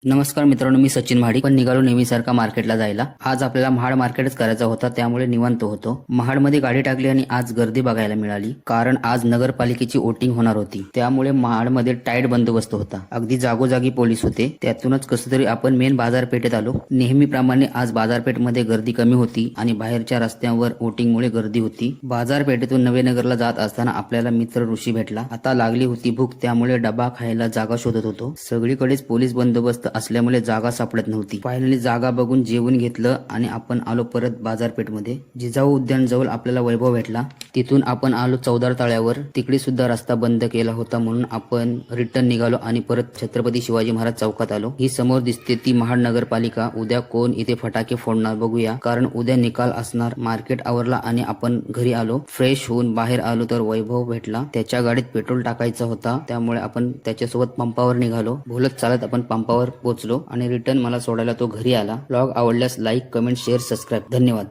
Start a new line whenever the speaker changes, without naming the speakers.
नमस्कार मित्रांनो, मी सचिन महाडिक. पण निघालो नेहमीसारखा मार्केटला जायला. आज आपल्याला महाड मार्केटच करायचा होता, त्यामुळे निवांत होतो. महाडमध्ये गाडी टाकली आणि आज गर्दी बघायला मिळाली, कारण आज नगरपालिकेची वोटिंग होणार होती. त्यामुळे महाडमध्ये टाईट बंदोबस्त होता. अगदी जागोजागी पोलीस होते. त्यातूनच कसं तरी आपण मेन बाजारपेठेत आलो. नेहमीप्रमाणे आज बाजारपेठमध्ये गर्दी कमी होती आणि बाहेरच्या रस्त्यांवर वोटिंगमुळे गर्दी होती. बाजारपेठेतून नवेनगरला जात असताना आपल्याला मित्र ऋषी भेटला. आता लागली होती भूक, त्यामुळे डबा खायला जागा शोधत होतो. सगळीकडेच पोलीस बंदोबस्त असल्यामुळे जागा सापडत नव्हती. फायनली जागा बघून जेवून घेतलं आणि आपण आलो परत बाजारपेठमध्ये. जिजाऊ उद्यान जवळ आपल्याला वैभव भेटला. तिथून आपण आलो चौदार तळ्यावर. तिकडे सुद्धा रस्ता बंद केला होता, म्हणून आपण रिटर्न निघालो आणि परत छत्रपती शिवाजी महाराज चौकात आलो. ही समोर दिसते ती महाड नगरपालिका. उद्या कोण इथे फटाके फोडणार बघूया, कारण उद्या निकाल असणार. मार्केट आवरला आणि आपण घरी आलो. फ्रेश होऊन बाहेर आलो तर वैभव भेटला. त्याच्या गाडीत पेट्रोल टाकायचा होता, त्यामुळे आपण त्याच्यासोबत पंपावर निघालो. बोलत चालत आपण पंपावर पोहोचलो आणि रिटर्न मला सोडायला तो घरी आला. ब्लॉग आवडल्यास लाईक, कमेंट, शेअर, सबस्क्राईब. धन्यवाद.